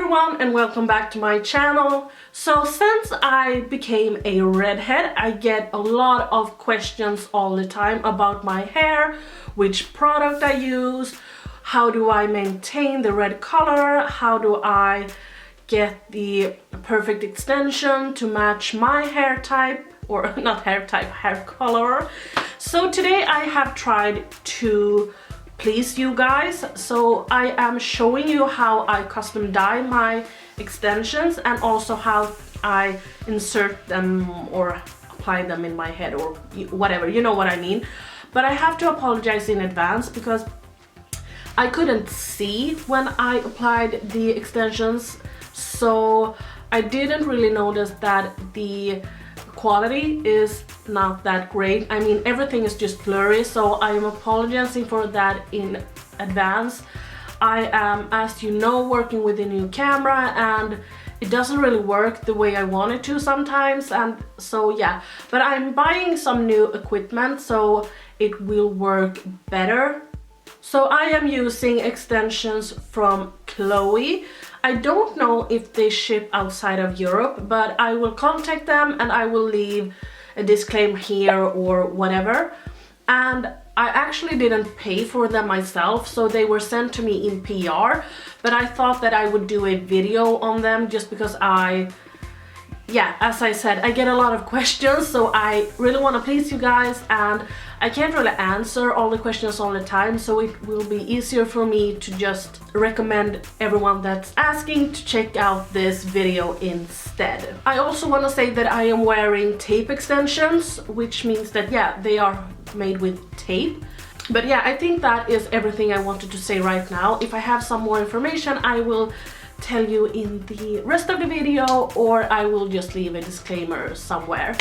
everyone and welcome back to my channel. So since I became a redhead, I get a lot of questions all the time about my hair, which product I use, how do I maintain the red color, how do I get the perfect extension to match my hair type, or not hair type, hair color. So today I have tried to please you guys, so I am showing you how I custom dye my extensions and also how I insert them or apply them in my head or whatever, you know what I mean. But I have to apologize in advance because I couldn't see when I applied the extensions, so I didn't really notice that the quality is not that great. I mean, everything is just blurry, so I am apologizing for that in advance. I am, as you know, working with a new camera and it doesn't really work the way I want it to sometimes, and so yeah, but I'm buying some new equipment so it will work better. So I am using extensions from Chloe. I don't know if they ship outside of Europe, but I will contact them and I will leave a disclaimer here or whatever. And I actually didn't pay for them myself, so they were sent to me in PR, but I thought that I would do a video on them just because as I said, I get a lot of questions, so I really want to please you guys and I can't really answer all the questions all the time, so it will be easier for me to just recommend everyone that's asking to check out this video instead. I also want to say that I am wearing tape extensions, which means that they are made with tape. But yeah, I think that is everything I wanted to say right now. If I have some more information, I will tell you in the rest of the video, or I will just leave a disclaimer somewhere.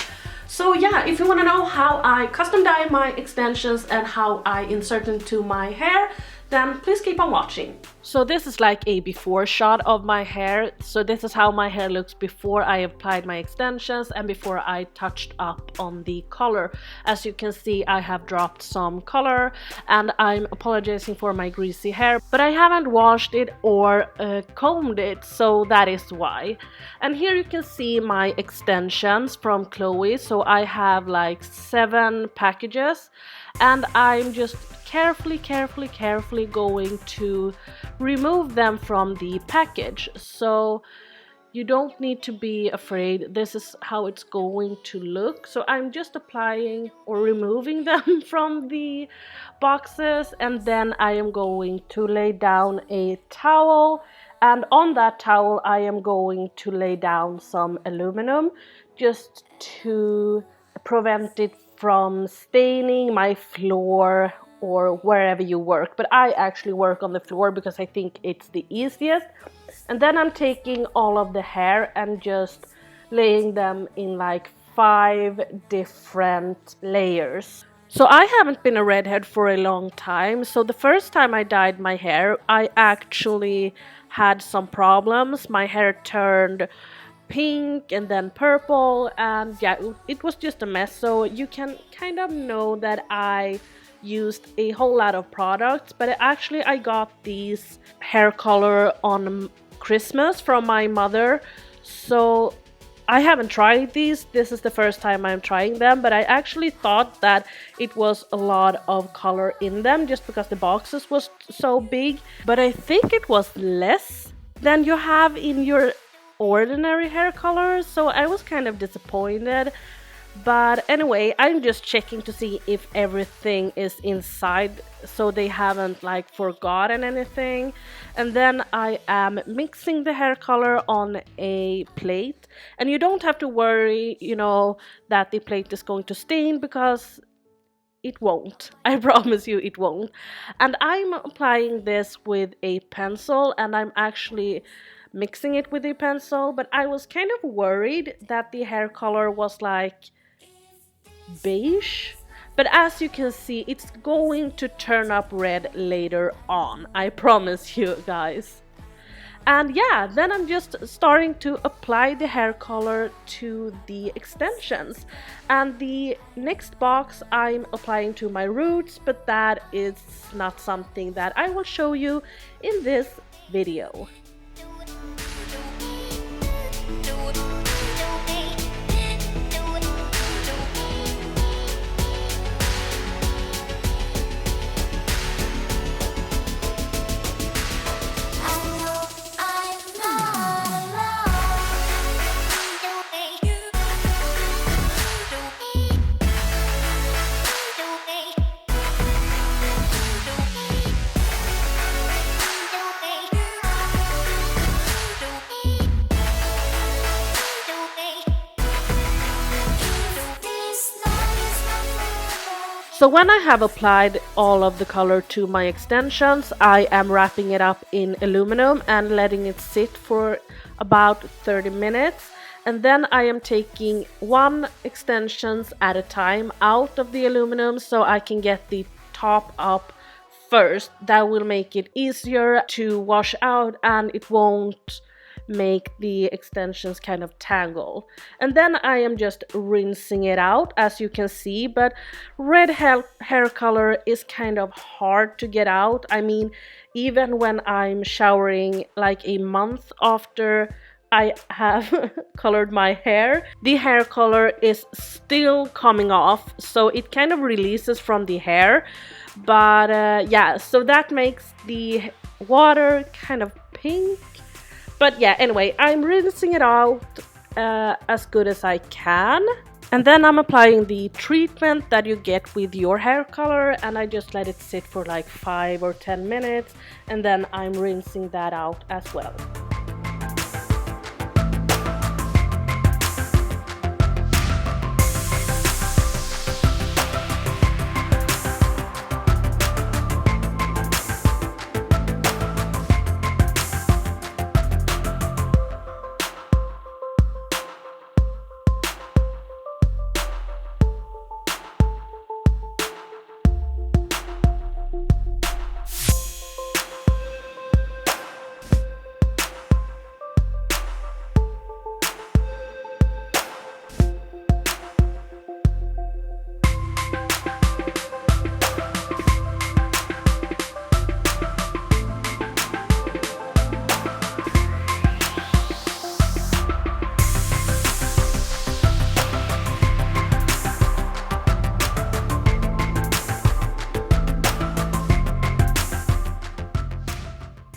So yeah, if you want to know how I custom dye my extensions and how I insert into my hair, then please keep on watching. So this is like a before shot of my hair. So this is how my hair looks before I applied my extensions and before I touched up on the color. As you can see, I have dropped some color and I'm apologizing for my greasy hair, but I haven't washed it or combed it, so that is why. And here you can see my extensions from Chloe. So I have like 7 packages and I'm just carefully going to remove them from the package. So you don't need to be afraid, this is how it's going to look. So I'm just applying or removing them from the boxes, and then I am going to lay down a towel, and on that towel I am going to lay down some aluminum just to prevent it from staining my floor or wherever you work. But I actually work on the floor because I think it's the easiest. And then I'm taking all of the hair and just laying them in like 5 different layers. So I haven't been a redhead for a long time, so the first time I dyed my hair I actually had some problems. My hair turned pink and then purple, and yeah, it was just a mess. So you can kind of know that I used a whole lot of products, but actually I got these hair color on Christmas from my mother, so I haven't tried these. This is the first time I'm trying them, but I actually thought that it was a lot of color in them just because the boxes was so big, but I think it was less than you have in your ordinary hair color, so I was kind of disappointed. But anyway, I'm just checking to see if everything is inside so they haven't like forgotten anything. And then I am mixing the hair color on a plate, and you don't have to worry, you know, that the plate is going to stain, because it won't. I promise you it won't. And I'm applying this with a pencil, and I'm actually mixing it with a pencil, but I was kind of worried that the hair color was like beige, but as you can see it's going to turn up red later on, I promise you guys. And yeah, then I'm just starting to apply the hair color to the extensions, and the next box I'm applying to my roots, but that is not something that I will show you in this video. So when I have applied all of the color to my extensions, I am wrapping it up in aluminum and letting it sit for about 30 minutes. And then I am taking one extensions at a time out of the aluminum so I can get the top up first. That will make it easier to wash out and it won't make the extensions kind of tangle. And then I am just rinsing it out, as you can see, but red hair color is kind of hard to get out. I mean, even when I'm showering like a month after I have colored my hair, the hair color is still coming off, so it kind of releases from the hair. But yeah, so that makes the water kind of pink. But yeah, anyway, I'm rinsing it out as good as I can. And then I'm applying the treatment that you get with your hair color, and I just let it sit for like 5 or 10 minutes, and then I'm rinsing that out as well.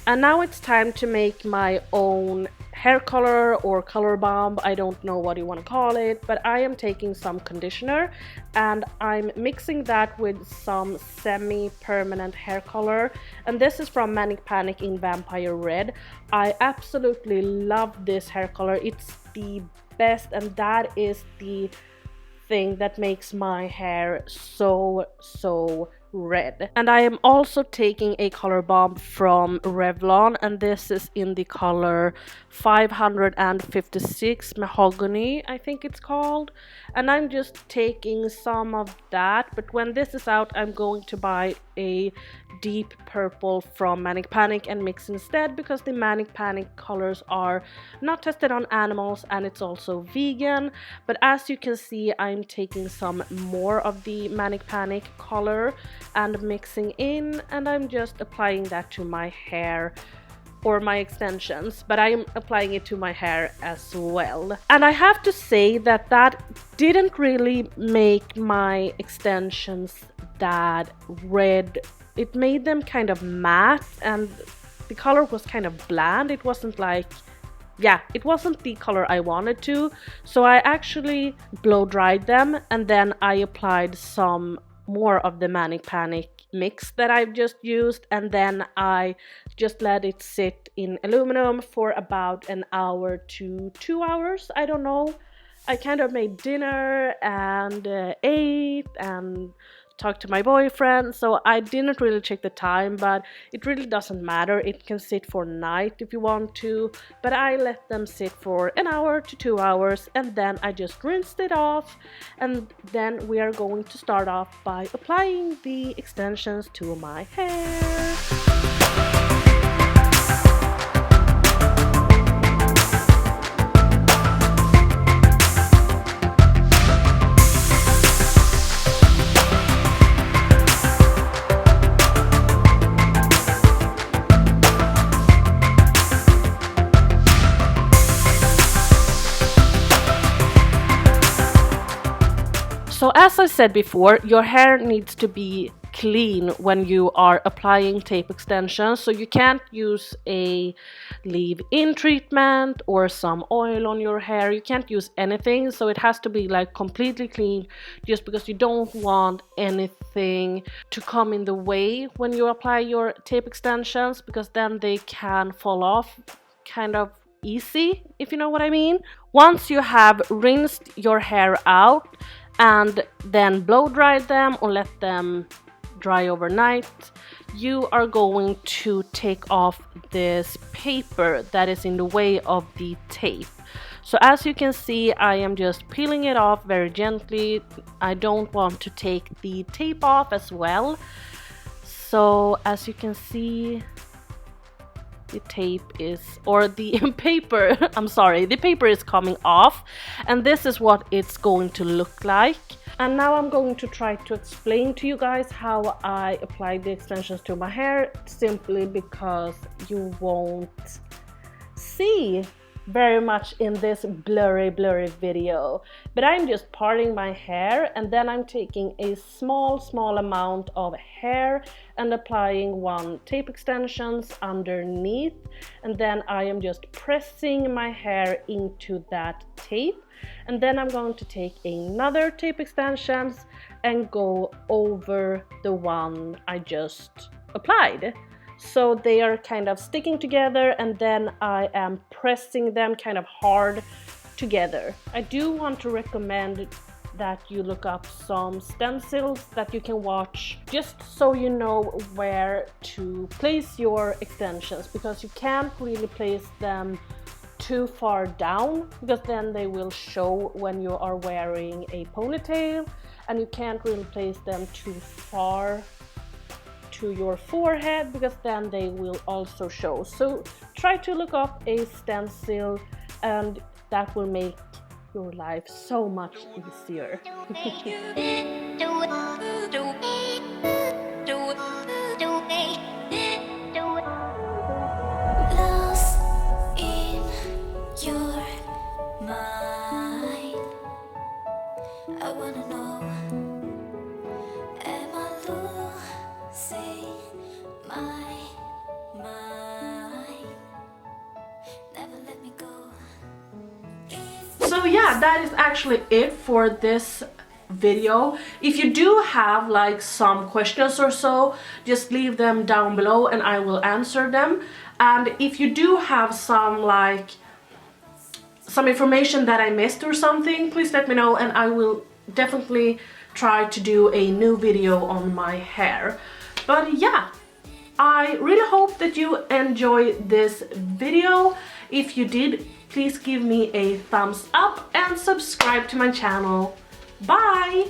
And now it's time to make my own hair color or color bomb. I don't know what you want to call it, but I am taking some conditioner and I'm mixing that with some semi-permanent hair color. And this is from Manic Panic in Vampire Red. I absolutely love this hair color. It's the best, and that is the thing that makes my hair so red. And I am also taking a color bomb from Revlon, and this is in the color 556 Mahogany, I think it's called. And I'm just taking some of that, but when this is out I'm going to buy a deep purple from Manic Panic and mix instead, because the Manic Panic colors are not tested on animals and it's also vegan. But as you can see, I'm taking some more of the Manic Panic color and mixing in, and I'm just applying that to my hair or my extensions, but I'm applying it to my hair as well. And I have to say that that didn't really make my extensions that red. It made them kind of matte and the color was kind of bland. It wasn't like, yeah, it wasn't the color I wanted to. So I actually blow dried them, and then I applied some more of the Manic Panic mix that I've just used, and then I just let it sit in aluminum for about an hour to 2 hours. I don't know. I kind of made dinner and ate and talked to my boyfriend, so I didn't really check the time, but it really doesn't matter. It can sit for night if you want to, but I let them sit for an hour to 2 hours, and then I just rinsed it off. And then we are going to start off by applying the extensions to my hair. So as I said before, your hair needs to be clean when you are applying tape extensions. So you can't use a leave-in treatment or some oil on your hair. You can't use anything. So it has to be like completely clean, just because you don't want anything to come in the way when you apply your tape extensions, because then they can fall off kind of easy, if you know what I mean. Once you have rinsed your hair out and then blow dried them or let them dry overnight, you are going to take off this paper that is in the way of the tape. So as you can see, I am just peeling it off very gently. I don't want to take the tape off as well. So as you can see, the tape is, or the paper, I'm sorry, the paper is coming off, and this is what it's going to look like. And now I'm going to try to explain to you guys how I apply the extensions to my hair, simply because you won't see very much in this blurry video. But I'm just parting my hair, and then I'm taking a small amount of hair and applying one tape extensions underneath, and then I am just pressing my hair into that tape, and then I'm going to take another tape extensions and go over the one I just applied. So they are kind of sticking together, and then I am pressing them kind of hard together. I do want to recommend that you look up some stencils that you can watch, just so you know where to place your extensions, because you can't really place them too far down, because then they will show when you are wearing a ponytail, and you can't really place them too far to your forehead, because then they will also show. So try to look up a stencil, and that will make your life so much easier. Lost in your mind, I wanna know, am I losing my mind? Never let me go. So yeah, that is actually it for this video. If you do have like some questions or so, just leave them down below and I will answer them. And if you do have some information that I missed or something, please let me know, and I will definitely try to do a new video on my hair. But yeah, I really hope that you enjoyed this video. If you did, please give me a thumbs up and subscribe to my channel. Bye!